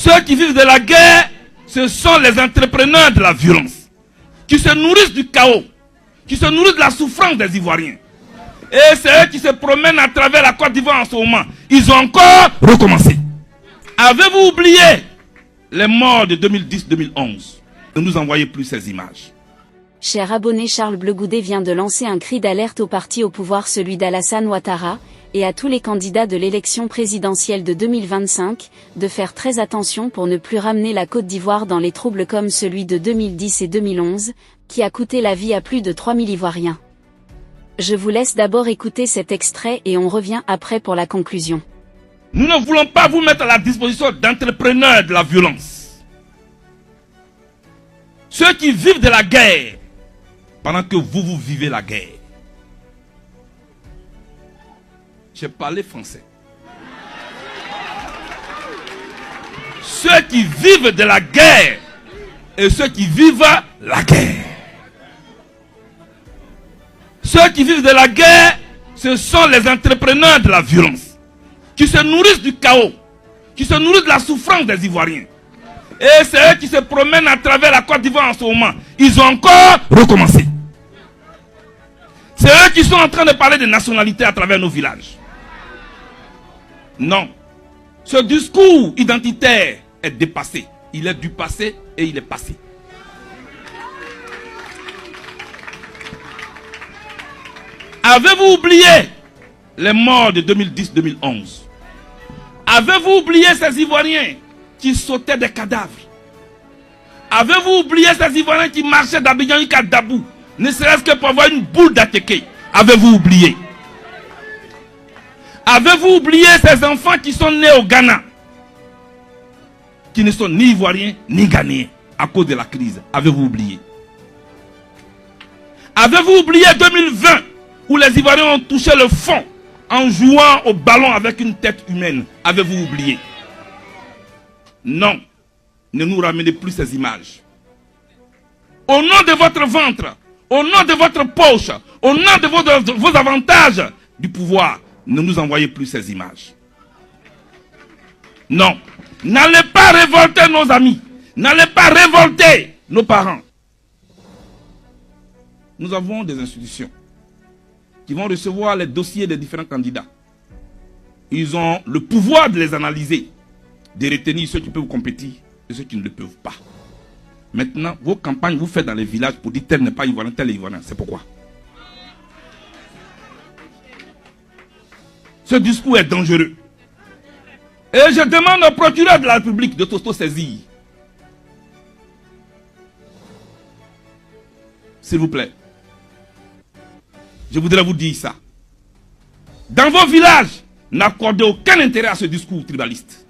Ceux qui vivent de la guerre, ce sont les entrepreneurs de la violence, qui se nourrissent du chaos, qui se nourrissent de la souffrance des Ivoiriens. Et c'est eux qui se promènent à travers la Côte d'Ivoire en ce moment. Ils ont encore recommencé. Avez-vous oublié les morts de 2010-2011? Ne nous envoyez plus ces images. Cher abonné, Charles Bleu Goudet vient de lancer un cri d'alerte au parti au pouvoir, celui d'Alassane Ouattara, et à tous les candidats de l'élection présidentielle de 2025, de faire très attention pour ne plus ramener la Côte d'Ivoire dans les troubles comme celui de 2010 et 2011, qui a coûté la vie à plus de 3000 Ivoiriens. Je vous laisse d'abord écouter cet extrait et on revient après pour la conclusion. Nous ne voulons pas vous mettre à la disposition d'entrepreneurs de la violence. Ceux qui vivent de la guerre, pendant que vous vivez la guerre. J'ai parlé français. Ceux qui vivent de la guerre et ceux qui vivent la guerre. Ceux qui vivent de la guerre, ce sont les entrepreneurs de la violence, qui se nourrissent du chaos, qui se nourrissent de la souffrance des Ivoiriens. Et c'est eux qui se promènent à travers la Côte d'Ivoire en ce moment. Ils ont encore recommencé. C'est eux qui sont en train de parler de nationalité à travers nos villages. Non. Ce discours identitaire est dépassé. Il est du passé et il est passé. Avez-vous oublié les morts de 2010-2011? Avez-vous oublié ces Ivoiriens qui sautaient des cadavres? Avez-vous oublié ces Ivoiriens qui marchaient d'Abidjan jusqu'à Dabou, ne serait-ce que pour avoir une boule d'attiqué? Avez-vous oublié? Avez-vous oublié ces enfants qui sont nés au Ghana, qui ne sont ni Ivoiriens ni Ghanéens à cause de la crise? Avez-vous oublié? Avez-vous oublié 2020 où les Ivoiriens ont touché le fond en jouant au ballon avec une tête humaine? Avez-vous oublié? Non, ne nous ramenez plus ces images. Au nom de votre ventre, au nom de votre poche, au nom de vos avantages du pouvoir, ne nous envoyez plus ces images. Non, n'allez pas révolter nos amis, n'allez pas révolter nos parents. Nous avons des institutions qui vont recevoir les dossiers des différents candidats. Ils ont le pouvoir de les analyser, de retenir ceux qui peuvent compétir et ceux qui ne le peuvent pas. Maintenant, vos campagnes, vous faites dans les villages pour dire tel n'est pas Ivoirien, tel est Ivoirien. C'est pourquoi. Ce discours est dangereux. Et je demande au procureur de la République de s'auto-saisir. S'il vous plaît. Je voudrais vous dire ça. Dans vos villages, n'accordez aucun intérêt à ce discours tribaliste,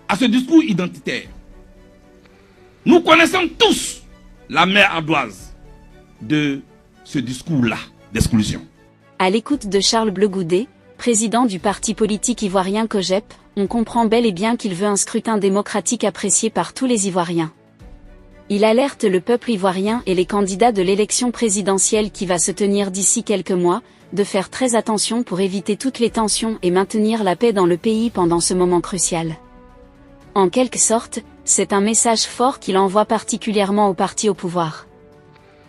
à ce discours identitaire. Nous connaissons tous la mère ardoise de ce discours-là d'exclusion. À l'écoute de Charles Bleu Goudet, président du parti politique ivoirien COJEP, on comprend bel et bien qu'il veut un scrutin démocratique apprécié par tous les Ivoiriens. Il alerte le peuple ivoirien et les candidats de l'élection présidentielle qui va se tenir d'ici quelques mois, de faire très attention pour éviter toutes les tensions et maintenir la paix dans le pays pendant ce moment crucial. En quelque sorte, c'est un message fort qu'il envoie particulièrement au parti au pouvoir.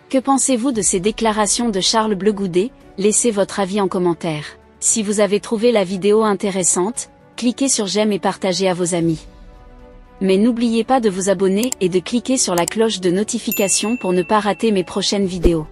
Que pensez-vous de ces déclarations de Charles Bleu Goudet? Laissez votre avis en commentaire. Si vous avez trouvé la vidéo intéressante, cliquez sur j'aime et partagez à vos amis. Mais n'oubliez pas de vous abonner et de cliquer sur la cloche de notification pour ne pas rater mes prochaines vidéos.